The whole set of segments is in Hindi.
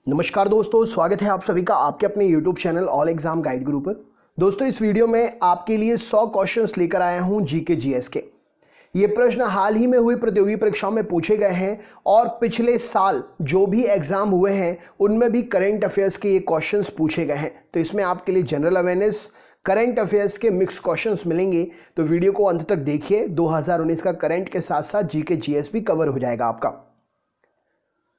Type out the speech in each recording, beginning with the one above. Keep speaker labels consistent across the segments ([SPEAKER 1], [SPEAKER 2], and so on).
[SPEAKER 1] नमस्कार दोस्तों, स्वागत है आप सभी का आपके अपने YouTube channel all exam guide गुरु पर। दोस्तों, इस वीडियो में आपके लिए 100 क्वेश्चंस लेकर आया हूं जीके जीएस के। ये प्रश्न हाल ही में हुई प्रतियोगी परीक्षाओं में पूछे गए हैं और पिछले साल जो भी एग्जाम हुए हैं उनमें भी करंट अफेयर्स के ये क्वेश्चंस पूछे गए हैं। तो इसमें आपके लिए जनरल अवेयरनेस, करंट अफेयर्स के मिक्स क्वेश्चंस मिलेंगे। तो वीडियो को अंत तक देखिए। 2019 का करंट के साथ साथ जीके जीएस भी कवर हो जाएगा आपका।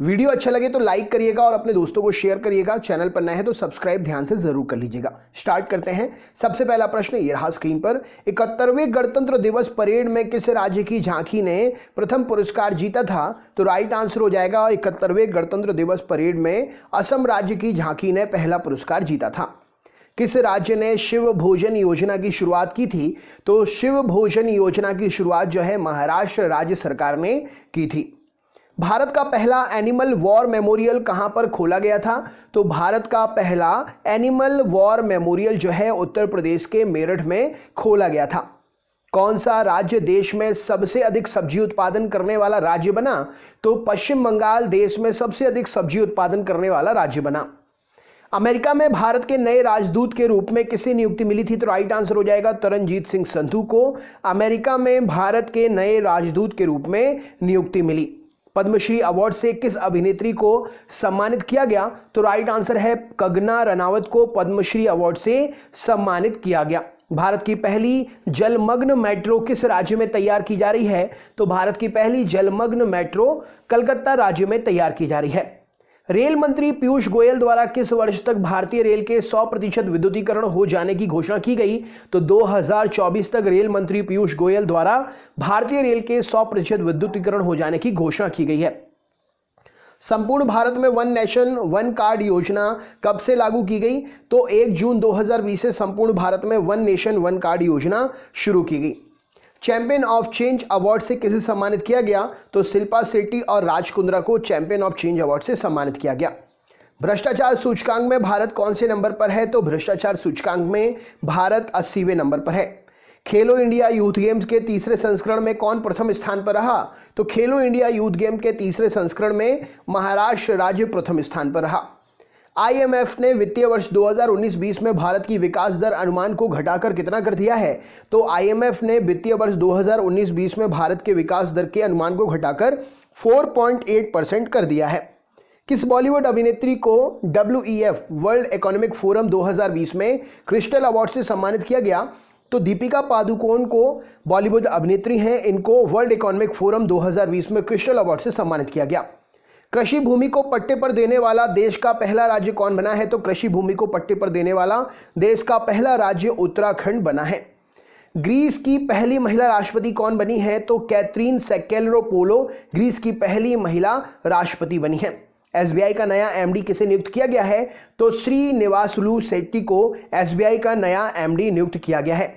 [SPEAKER 1] वीडियो अच्छा लगे तो लाइक करिएगा और अपने दोस्तों को शेयर करिएगा। चैनल पर नए हैं तो सब्सक्राइब ध्यान से जरूर कर लीजिएगा। स्टार्ट करते हैं। सबसे पहला प्रश्न ये रहा स्क्रीन पर। 71वें गणतंत्र दिवस परेड में किस राज्य की झांकी ने प्रथम पुरस्कार जीता था? तो राइट आंसर हो जाएगा 71वें गणतंत्र दिवस परेड में असम राज्य की झांकी ने पहला पुरस्कार जीता था। किस राज्य ने शिव भोजन योजना की शुरुआत की थी? तो शिव भोजन योजना की शुरुआत जो है महाराष्ट्र राज्य सरकार ने की थी। भारत का पहला एनिमल वॉर मेमोरियल कहां पर खोला गया था? तो भारत का पहला एनिमल वॉर मेमोरियल जो है उत्तर प्रदेश के मेरठ में खोला गया था। कौन सा राज्य देश में सबसे अधिक सब्जी उत्पादन करने वाला राज्य बना? तो पश्चिम बंगाल देश में सबसे अधिक सब्जी उत्पादन करने वाला राज्य बना। अमेरिका में भारत के नए राजदूत के रूप में किसे नियुक्ति मिली थी? तो राइट आंसर हो जाएगा तरनजीत सिंह संधू को अमेरिका में भारत के नए राजदूत के रूप में नियुक्ति मिली। पद्मश्री अवार्ड से किस अभिनेत्री को सम्मानित किया गया? तो राइट आंसर है कंगना रनावत को पद्मश्री अवार्ड से सम्मानित किया गया। भारत की पहली जलमग्न मेट्रो किस राज्य में तैयार की जा रही है? तो भारत की पहली जलमग्न मेट्रो कलकत्ता राज्य में तैयार की जा रही है। रेल मंत्री पीयूष गोयल द्वारा किस वर्ष तक भारतीय रेल के 100% विद्युतीकरण हो जाने की घोषणा की गई? तो 2024 तक रेल मंत्री पीयूष गोयल द्वारा भारतीय रेल के 100% विद्युतीकरण हो जाने की घोषणा की गई है। संपूर्ण भारत में वन नेशन वन कार्ड योजना कब से लागू की गई? तो 1 जून 2020 से संपूर्ण भारत में वन नेशन वन कार्ड योजना शुरू की गई। चैंपियन ऑफ चेंज अवार्ड से किसे सम्मानित किया गया? तो शिल्पा शेट्टी और राज कुंद्रा को चैंपियन ऑफ चेंज अवार्ड से सम्मानित किया गया। भ्रष्टाचार सूचकांक में भारत कौन से नंबर पर है? तो भ्रष्टाचार सूचकांक में भारत 80वें नंबर पर है। खेलो इंडिया यूथ गेम्स के तीसरे संस्करण में कौन प्रथम स्थान पर रहा? तो खेलो इंडिया यूथ गेम के तीसरे संस्करण में महाराष्ट्र राज्य प्रथम स्थान पर रहा। आईएमएफ ने वित्तीय वर्ष 2019-20 में भारत की विकास दर अनुमान को घटाकर कितना कर दिया है? तो आईएमएफ ने वित्तीय वर्ष 2019-20 में भारत के विकास दर के अनुमान को घटाकर 4.8% कर दिया है। किस बॉलीवुड अभिनेत्री को WEF वर्ल्ड इकोनॉमिक फोरम 2020 में क्रिस्टल अवार्ड से सम्मानित किया गया? तो दीपिका पादुकोण को बॉलीवुड अभिनेत्री हैं, इनको वर्ल्ड इकोनॉमिक फोरम 2020 में क्रिस्टल अवार्ड से सम्मानित किया गया। कृषि भूमि को पट्टे पर देने वाला देश का पहला राज्य कौन बना है? तो कृषि भूमि को पट्टे पर देने वाला देश का पहला राज्य उत्तराखंड बना है। ग्रीस की पहली महिला राष्ट्रपति कौन बनी है? तो कैथरीन सेकेलरोपोलो ग्रीस की पहली महिला राष्ट्रपति बनी है। एसबीआई का नया एमडी किसे नियुक्त किया गया है? तो श्रीनिवासलू शेट्टी को एसबीआई का नया एमडी नियुक्त किया गया है।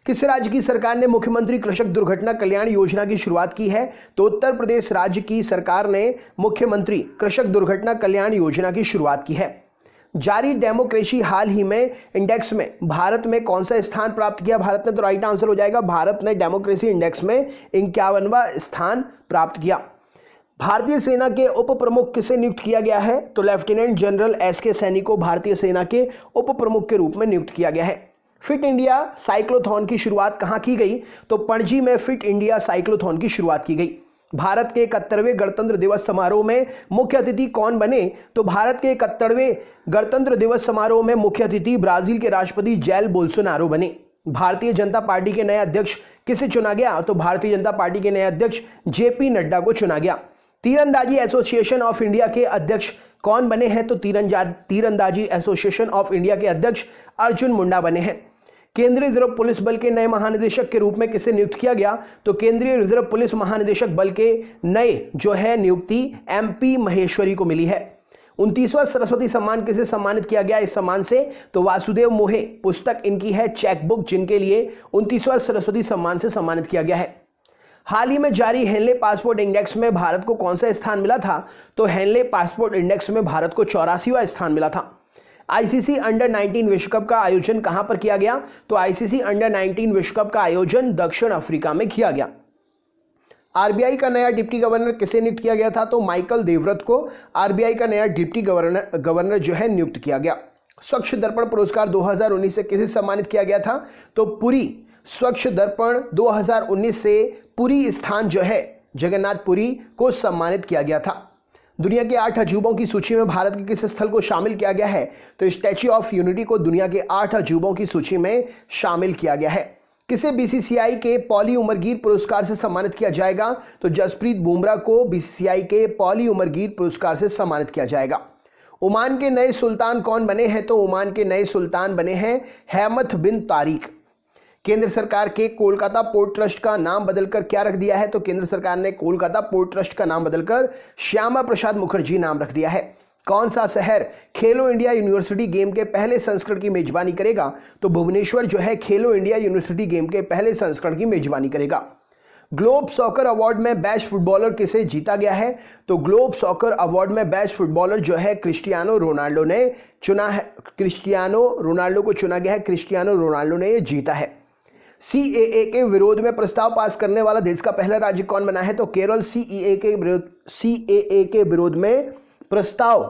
[SPEAKER 1] किस राज्य की सरकार ने मुख्यमंत्री कृषक दुर्घटना कल्याण योजना की शुरुआत की है? तो उत्तर प्रदेश राज्य की सरकार ने मुख्यमंत्री कृषक दुर्घटना कल्याण योजना की शुरुआत की है। जारी डेमोक्रेसी हाल ही में इंडेक्स में भारत में कौन सा स्थान प्राप्त किया भारत ने? तो राइट आंसर हो जाएगा भारत ने डेमोक्रेसी इंडेक्स में 51वां स्थान प्राप्त किया। भारतीय सेना के उप प्रमुख किसे नियुक्त किया गया है? तो लेफ्टिनेंट जनरल SK सैनी को भारतीय सेना के उप प्रमुख के रूप में नियुक्त किया गया है। फिट इंडिया साइक्लोथॉन की शुरुआत कहां की गई? तो पणजी में फिट इंडिया साइक्लोथॉन की शुरुआत की गई। भारत के 71वें गणतंत्र दिवस समारोह में मुख्य अतिथि कौन बने? तो भारत के 71वें गणतंत्र दिवस समारोह में मुख्य अतिथि ब्राजील के राष्ट्रपति जैल बोल्सोनारो बने। भारतीय जनता पार्टी के नए अध्यक्ष किसे चुना गया? तो भारतीय जनता पार्टी के नए अध्यक्ष JP नड्डा को चुना गया। तीरंदाजी एसोसिएशन ऑफ इंडिया के अध्यक्ष कौन बने हैं? तो तीरंदाजी एसोसिएशन ऑफ इंडिया के अध्यक्ष अर्जुन मुंडा बने हैं। केंद्रीय रिजर्व पुलिस बल के नए महानिदेशक के रूप में किसे नियुक्त किया गया? तो केंद्रीय रिजर्व पुलिस महानिदेशक बल के नए जो है नियुक्ति MP महेश्वरी को मिली है। 29वां सरस्वती सम्मान किसे सम्मानित किया गया इस सम्मान से? तो वासुदेव मोहे पुस्तक इनकी है चेकबुक, जिनके लिए 29वां सरस्वती सम्मान से सम्मानित किया गया है। हाल ही में जारी हेनले पासपोर्ट इंडेक्स में भारत को कौन सा स्थान मिला था? तो हेनले पासपोर्ट इंडेक्स में भारत को 84वां स्थान मिला था। आईसीसी अंडर 19 विश्व कप का आयोजन कहां पर किया गया? तो आईसीसी अंडर 19 विश्व कप का आयोजन दक्षिण अफ्रीका में किया गया। आरबीआई का नया डिप्टी गवर्नर किसे नियुक्त किया गया था? तो माइकल देवव्रत को आरबीआई का नया डिप्टी गवर्नर जो है नियुक्त किया गया। स्वच्छ दर्पण पुरस्कार 2019 से किसे सम्मानित किया गया था? तो पुरी स्वच्छ दर्पण 2019 से पुरी स्थान जो है जगन्नाथपुरी को सम्मानित किया गया था। दुनिया के 8 अजूबों की सूची में भारत के किस स्थल को शामिल किया गया है? तो स्टैच्यू ऑफ यूनिटी को दुनिया के 8 अजूबों की सूची में शामिल किया गया है। किसे बीसीसीआई के पॉली उमरगीर पुरस्कार से सम्मानित किया जाएगा? तो जसप्रीत बुमराह को बीसीसीआई के पॉली उमरगीर पुरस्कार से सम्मानित किया जाएगा। ओमान के नए सुल्तान कौन बने हैं? तो ओमान के नए सुल्तान बने हैं हैमथ बिन तारिक। केंद्र सरकार के कोलकाता पोर्ट ट्रस्ट का नाम बदलकर क्या रख दिया है? तो केंद्र सरकार ने कोलकाता पोर्ट ट्रस्ट का नाम बदलकर श्यामा प्रसाद मुखर्जी नाम रख दिया है। कौन सा शहर खेलो इंडिया यूनिवर्सिटी गेम के पहले संस्करण की मेजबानी करेगा? तो भुवनेश्वर जो है खेलो इंडिया यूनिवर्सिटी गेम के पहले संस्करण की मेजबानी करेगा। ग्लोब सॉकर अवार्ड में बेस्ट फुटबॉलर किसे जीता गया है? तो ग्लोब सॉकर अवार्ड में बेस्ट फुटबॉलर जो है क्रिस्टियानो रोनाल्डो ने चुना है। क्रिस्टियानो रोनाल्डो को चुना गया है। क्रिस्टियानो रोनाल्डो ने यह जीता है। सीएए के विरोध में प्रस्ताव पास करने वाला देश का पहला राज्य कौन बना है? तो केरल सीएए के विरोध में प्रस्ताव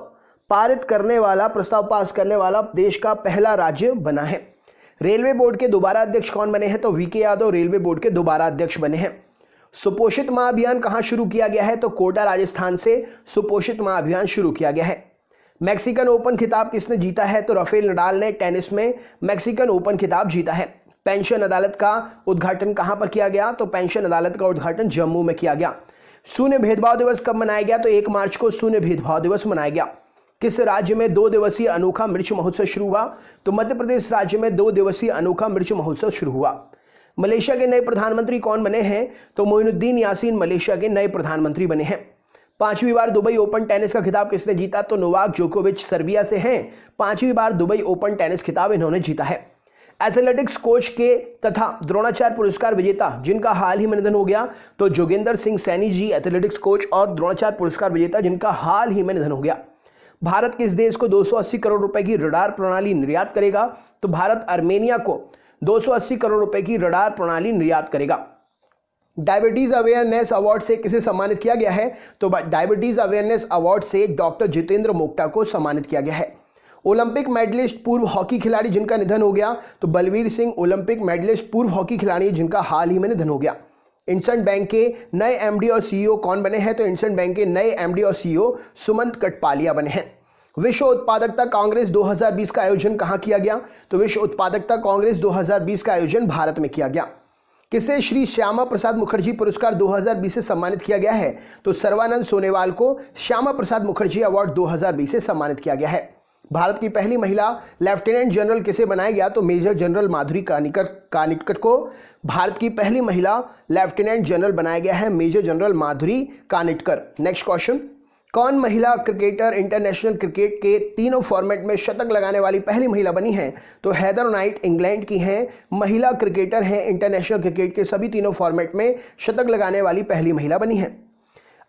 [SPEAKER 1] पास करने वाला देश का पहला राज्य बना है। रेलवे बोर्ड के दोबारा अध्यक्ष कौन बने हैं? तो वीके यादव रेलवे बोर्ड के दोबारा अध्यक्ष बने हैं। सुपोषित माह अभियान कहां शुरू किया गया है? तो कोटा राजस्थान से सुपोषित माह अभियान शुरू किया गया है। मैक्सिकन ओपन खिताब किसने जीता है? तो राफेल नडाल ने टेनिस में मैक्सिकन ओपन खिताब जीता है। पेंशन अदालत का उद्घाटन कहां पर किया गया? तो पेंशन अदालत का उद्घाटन जम्मू में किया गया। शून्य भेदभाव दिवस कब मनाया गया? तो 1 मार्च को शून्य भेदभाव दिवस मनाया गया। किस राज्य में 2 दिवसीय अनोखा मिर्च महोत्सव शुरू हुआ? तो मध्य प्रदेश राज्य में 2 दिवसीय अनोखा मिर्च महोत्सव शुरू हुआ। मलेशिया के नए प्रधानमंत्री कौन बने हैं? तो मोइनुद्दीन यासीन मलेशिया के नए प्रधानमंत्री बने हैं। 5वीं बार दुबई ओपन टेनिस का खिताब किसने जीता? तो नोवाक जोकोविच सर्बिया से हैं। 5वीं बार दुबई ओपन टेनिस खिताब इन्होंने जीता है। एथलेटिक्स कोच के तथा द्रोणाचार्य पुरस्कार विजेता जिनका हाल ही में निधन हो गया? तो जोगेंद्र सिंह सैनी जी एथलेटिक्स कोच और द्रोणाचार्य पुरस्कार विजेता जिनका हाल ही में निधन हो गया। भारत किस देश को 280 करोड़ रुपए की रडार प्रणाली निर्यात करेगा? तो भारत आर्मेनिया को 280 करोड़ रुपए की रडार प्रणाली निर्यात करेगा। डायबिटीज अवेयरनेस अवार्ड से किसे सम्मानित किया गया है? तो डायबिटीज अवेयरनेस अवार्ड से डॉक्टर जितेंद्र मोक्टा को सम्मानित किया गया है। ओलंपिक मेडलिस्ट पूर्व हॉकी खिलाड़ी जिनका निधन हो गया? तो बलवीर सिंह ओलंपिक मेडलिस्ट पूर्व हॉकी खिलाड़ी जिनका हाल ही में निधन हो गया। इंडसइंड बैंक के नए एमडी और सीईओ कौन बने हैं? तो इंडसइंड बैंक के नए एमडी और सीईओ सुमंत कटपालिया बने हैं। विश्व उत्पादकता कांग्रेस 2020 का आयोजन कहां किया गया? तो विश्व उत्पादकता कांग्रेस 2020 का आयोजन भारत में किया गया। किसे श्री श्यामा प्रसाद मुखर्जी पुरस्कार 2020 से सम्मानित किया गया है? तो सर्बानंद सोनेवाल को श्यामा प्रसाद मुखर्जी अवार्ड 2020 से सम्मानित किया गया है। भारत की पहली महिला लेफ्टिनेंट जनरल किसे बनाया गया? तो मेजर जनरल माधुरी कानिटकर को भारत की पहली महिला लेफ्टिनेंट जनरल बनाया गया है, मेजर जनरल माधुरी कानिटकर। नेक्स्ट क्वेश्चन, कौन महिला क्रिकेटर इंटरनेशनल क्रिकेट के तीनों फॉर्मेट में शतक लगाने वाली पहली महिला बनी है? तो हेदर नाइट इंग्लैंड की हैं, महिला क्रिकेटर हैं, इंटरनेशनल क्रिकेट के सभी तीनों फॉर्मेट में शतक लगाने वाली पहली महिला बनी है।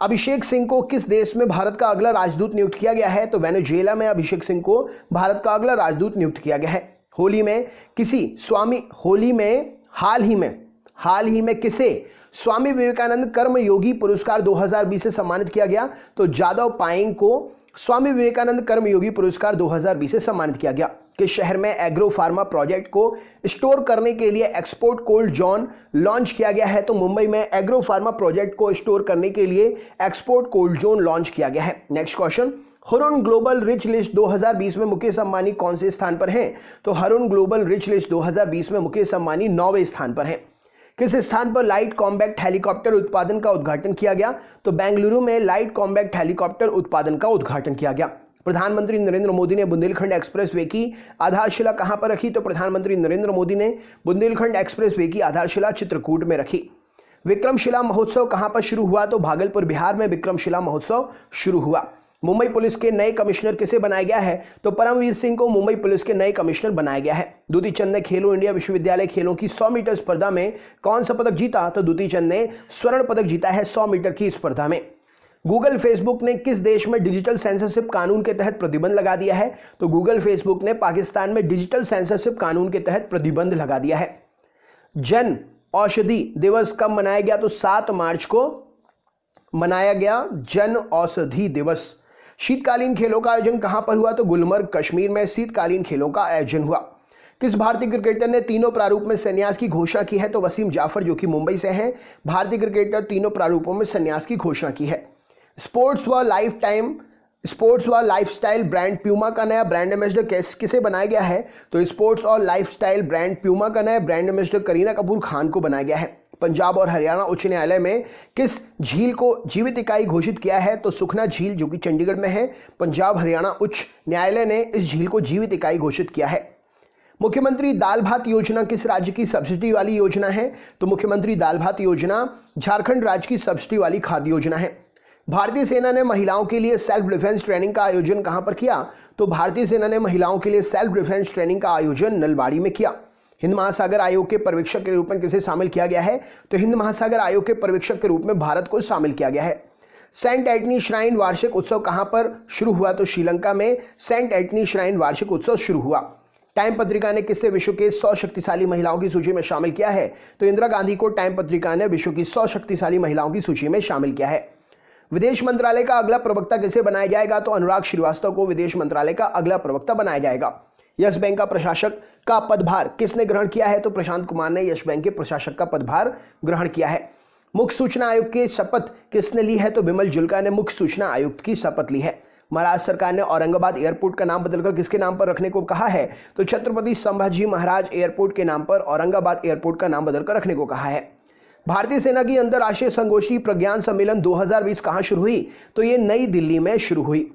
[SPEAKER 1] अभिषेक सिंह को किस देश में भारत का अगला राजदूत नियुक्त किया गया है? तो वेनेजुएला में अभिषेक सिंह को भारत का अगला राजदूत नियुक्त किया गया है। हाल ही में किसे स्वामी विवेकानंद कर्मयोगी पुरस्कार 2020 से सम्मानित किया गया? तो जादव पायेंग को स्वामी विवेकानंद कर्मयोगी पुरस्कार 2020 से सम्मानित किया गया। कि शहर में एग्रो फार्मा प्रोजेक्ट को स्टोर करने के लिए एक्सपोर्ट कोल्ड जोन लॉन्च किया गया है? तो मुंबई में एग्रो फार्मा प्रोजेक्ट को स्टोर करने के लिए एक्सपोर्ट कोल्ड जोन लॉन्च किया गया है। Next question, Harun global rich list 2020 में मुकेश अंबानी कौन से स्थान पर हैं? तो हरुण ग्लोबल रिच लिस्ट 2020 में मुकेश अंबानी 9वें स्थान पर हैं। किस स्थान पर लाइट कॉम्बैक्ट हेलीकॉप्टर उत्पादन का उद्घाटन किया गया? तो बेंगलुरु में लाइट कॉम्बैक्ट हेलीकॉप्टर उत्पादन का उद्घाटन किया गया। प्रधानमंत्री नरेंद्र मोदी ने बुंदेलखंड एक्सप्रेसवे की आधारशिला कहां पर रखी? तो प्रधानमंत्री नरेंद्र मोदी ने बुंदेलखंड एक्सप्रेसवे की आधारशिला चित्रकूट में रखी। विक्रमशिला महोत्सव कहां पर शुरू हुआ? तो भागलपुर बिहार में विक्रमशिला महोत्सव शुरू हुआ। मुंबई पुलिस के नए कमिश्नर किसे बनाया गया है? तो परमवीर सिंह को मुंबई पुलिस के नए कमिश्नर बनाया गया है। दुती चंद ने खेलो इंडिया विश्वविद्यालय खेलों की 100 मीटर स्पर्धा में कौन सा पदक जीता? तो दुती चंद ने स्वर्ण पदक जीता है 100 मीटर की स्पर्धा में। गूगल फेसबुक ने किस देश में डिजिटल सेंसरशिप कानून के तहत प्रतिबंध लगा दिया है? तो गूगल फेसबुक ने पाकिस्तान में डिजिटल सेंसरशिप कानून के तहत प्रतिबंध लगा दिया है। जन औषधि दिवस कब मनाया गया? तो 7 मार्च को मनाया गया जन औषधि दिवस? शीतकालीन खेलों का आयोजन कहां पर हुआ? तो गुलमर्ग कश्मीर में शीतकालीन खेलों का आयोजन हुआ। किस भारतीय क्रिकेटर ने तीनों प्रारूप में संन्यास की घोषणा की है? तो वसीम जाफर, जो कि मुंबई से हैं। भारतीय क्रिकेटर तीनों प्रारूपों में संन्यास की घोषणा की है। स्पोर्ट्स व लाइफस्टाइल ब्रांड प्यूमा का नया ब्रांड एम्बेसडर किसे बनाया गया है? तो स्पोर्ट्स और लाइफस्टाइल ब्रांड प्यूमा का नया ब्रांड एम्बेसडर करीना कपूर खान को बनाया गया है। पंजाब और हरियाणा उच्च न्यायालय में किस झील को जीवित इकाई घोषित किया है? तो सुखना झील, जो कि चंडीगढ़ में है। पंजाब हरियाणा उच्च न्यायालय ने इस झील को जीवित इकाई घोषित किया है। मुख्यमंत्री दाल भात योजना किस राज्य की सब्सिडी वाली योजना है? तो मुख्यमंत्री दाल भात योजना झारखंड राज्य की सब्सिडी वाली खाद्य योजना है। भारतीय सेना ने महिलाओं के लिए सेल्फ डिफेंस ट्रेनिंग का आयोजन कहां पर किया? तो भारतीय सेना ने महिलाओं के लिए सेल्फ डिफेंस ट्रेनिंग का आयोजन नलबाड़ी में किया। हिंद महासागर आयोग के पर्यवेक्षक के रूप में किसे शामिल किया गया है? तो हिंद महासागर आयोग के पर्यवेक्षक के रूप में भारत को शामिल किया गया है। सेंट एंटनी श्राइन वार्षिक उत्सव कहां पर शुरू हुआ? तो श्रीलंका में सेंट एंटनी श्राइन वार्षिक उत्सव शुरू हुआ। टाइम पत्रिका ने किसे विश्व के 100 शक्तिशाली महिलाओं की सूची में शामिल किया है? तो इंदिरा गांधी को टाइम पत्रिका ने विश्व की 100 शक्तिशाली महिलाओं की सूची में शामिल किया है। विदेश मंत्रालय का अगला प्रवक्ता किसे बनाया जाएगा? तो अनुराग श्रीवास्तव को विदेश मंत्रालय का अगला प्रवक्ता बनाया जाएगा। यस बैंक का प्रशासक का पदभार किसने ग्रहण किया है? तो प्रशांत कुमार ने यस बैंक के प्रशासक का पदभार ग्रहण किया है। मुख्य सूचना आयुक्त की शपथ किसने ली है? तो बिमल जुल्का ने मुख्य सूचना आयुक्त की शपथ ली है। महाराष्ट्र सरकार ने औरंगाबाद एयरपोर्ट का नाम बदलकर किसके नाम पर रखने को कहा है? तो छत्रपति संभाजी महाराज एयरपोर्ट के नाम पर औरंगाबाद एयरपोर्ट का नाम बदलकर रखने को कहा है। भारतीय सेना की अंतर्राष्ट्रीय संगोष्ठी प्रज्ञान सम्मेलन 2020 कहां शुरू हुई? तो ये नई दिल्ली में शुरू हुई।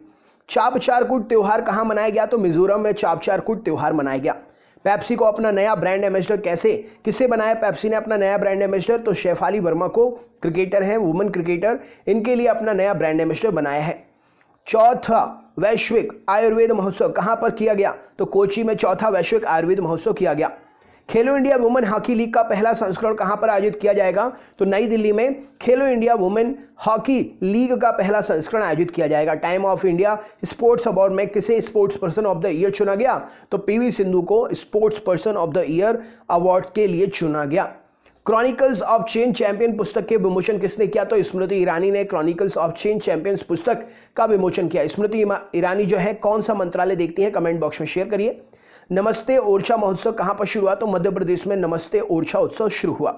[SPEAKER 1] चापचारकुट त्योहार कहां मनाया गया? तो मिजोरम में चापचारकुट त्योहार मनाया गया। पेप्सी को अपना नया ब्रांड एम्बेसडर किसे बनाया? पेप्सी ने अपना नया ब्रांड एम्बेसडर तो शेफाली वर्मा को, क्रिकेटर हैं, वुमेन क्रिकेटर, इनके लिए अपना नया ब्रांड एम्बेसडर बनाया है। चौथा वैश्विक आयुर्वेद महोत्सव कहां पर किया गया? तो कोची में चौथा वैश्विक आयुर्वेद महोत्सव किया गया। खेलो इंडिया वुमेन हॉकी लीग का पहला संस्करण कहां पर आयोजित किया जाएगा? तो नई दिल्ली में खेलो इंडिया वुमेन हॉकी लीग का पहला संस्करण आयोजित किया जाएगा। Time of India sports award में किसे sports person of the year चुना गया? तो पीवी सिंधु को sports person of the year award के लिए चुना गया। क्रॉनिकल्स ऑफ चेन चैंपियन पुस्तक के विमोचन किसने किया? तो स्मृति ईरानी ने क्रॉनिकल्स ऑफ चेन चैंपियंस पुस्तक का विमोचन किया। स्मृति ईरानी जो है कौन सा मंत्रालय देखती है? कमेंट बॉक्स में शेयर करिए। नमस्ते ओरछा महोत्सव कहां पर शुरू हुआ? तो मध्य प्रदेश में नमस्ते ओरछा उत्सव शुरू हुआ।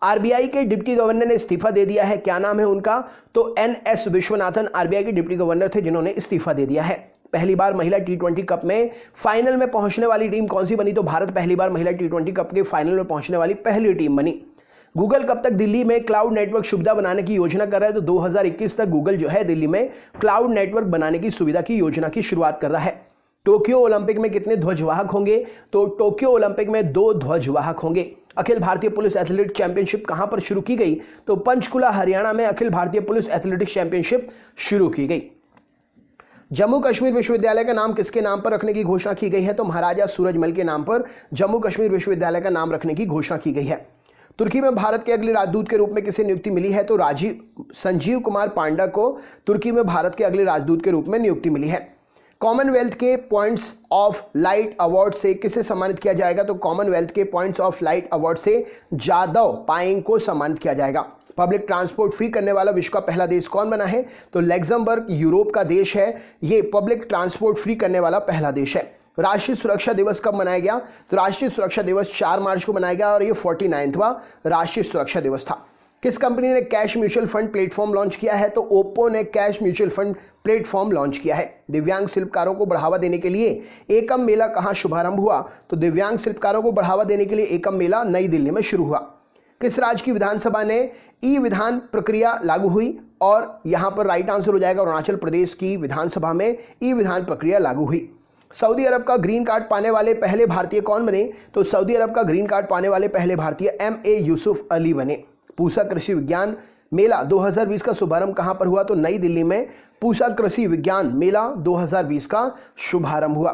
[SPEAKER 1] आरबीआई के डिप्टी गवर्नर ने इस्तीफा दे दिया है, क्या नाम है उनका? तो एनएस विश्वनाथन आरबीआई के डिप्टी गवर्नर थे जिन्होंने इस्तीफा दे दिया है। पहली बार महिला टी20 कप में फाइनल में पहुंचने वाली टीम कौन सी बनी? तो भारत पहली बार महिला टी20 कप के फाइनल में पहुंचने वाली पहली टीम बनी। गूगल कब तक दिल्ली में क्लाउड नेटवर्क सुविधा बनाने की योजना कर रहा है? तो 2021 तक गूगल जो है दिल्ली में क्लाउड नेटवर्क बनाने की सुविधा की योजना की शुरुआत कर रहा है। टोक्यो ओलंपिक में कितने ध्वजवाहक होंगे? तो टोक्यो ओलंपिक में 2 ध्वजवाहक होंगे। Akhil Bharatiya police athletic championship कहां पर शुरू की गई? तो पंचकुला हरियाणा में Akhil Bharatiya police athletics championship शुरू की गई। जम्मू कश्मीर विश्वविद्यालय का नाम किसके नाम पर रखने की घोषणा की गई है? तो महाराजा सूरजमल के नाम पर जम्मू कश्मीर विश्वविद्यालय का नाम रखने की घोषणा की गई है। तुर्की में भारत के अगले राजदूत के रूप में किसे नियुक्ति मिली है? तो संजीव कुमार पांडा को तुर्की में भारत के अगले राजदूत के रूप में नियुक्ति मिली है। कॉमनवेल्थ के पॉइंट्स ऑफ लाइट अवार्ड से किसे सम्मानित किया जाएगा? तो कॉमनवेल्थ के पॉइंट्स ऑफ लाइट अवार्ड से जादव पायेंग को सम्मानित किया जाएगा। पब्लिक ट्रांसपोर्ट फ्री करने वाला विश्व का पहला देश कौन बना है? तो लग्जमबर्ग यूरोप का देश है, ये पब्लिक ट्रांसपोर्ट फ्री करने वाला पहला देश है। राष्ट्रीय सुरक्षा दिवस कब मनाया गया? तो राष्ट्रीय सुरक्षा दिवस 4 मार्च को मनाया गया और ये 49वां राष्ट्रीय सुरक्षा दिवस था। किस कंपनी ने cash mutual fund platform launch किया है? तो ओप्पो ने cash mutual fund platform launch किया है। दिव्यांग शिल्पकारों को बढ़ावा देने के लिए एकम मेला कहां शुभारंभ हुआ? तो दिव्यांग शिल्पकारों को बढ़ावा देने के लिए एकम मेला नई दिल्ली में शुरू हुआ। किस राज्य की विधानसभा ने ई विधान प्रक्रिया लागू हुई? और यहां पर राइट आंसर हो जाएगा अरुणाचल प्रदेश की विधानसभा में ई विधान प्रक्रिया लागू हुई। सऊदी अरब का ग्रीन कार्ड पाने वाले पहले भारतीय कौन बने? तो सऊदी अरब का ग्रीन कार्ड पाने वाले पहले भारतीय MA यूसुफ अली बने। पूसा कृषि विज्ञान मेला 2020 का शुभारंभ कहां पर हुआ? तो नई दिल्ली में पूसा कृषि विज्ञान मेला 2020 का शुभारंभ हुआ।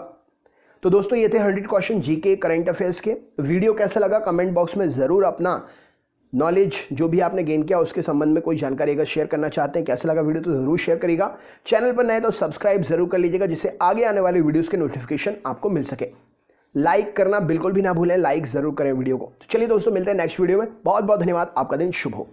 [SPEAKER 1] तो दोस्तों ये थे 100 क्वेश्चन जीके करंट अफेयर्स के। वीडियो कैसा लगा कमेंट बॉक्स में ज़रूर अपना नॉलेज जो भी आपने गेन किया उसके संबंध में कोई जानकारी अगर शेयर करना चाहते हैं, कैसा लगा वीडियो तो ज़रूर शेयर करिएगा। चैनल पर नए तो सब्सक्राइब जरूर कर लीजिएगा जिससे आगे आने वाली वीडियोस के नोटिफिकेशन आपको मिल सके। लाइक करना बिल्कुल भी ना भूलें, लाइक ज़रूर करें वीडियो को। तो चलिए दोस्तों मिलते हैं नेक्स्ट वीडियो में। बहुत बहुत धन्यवाद, आपका दिन शुभ हो।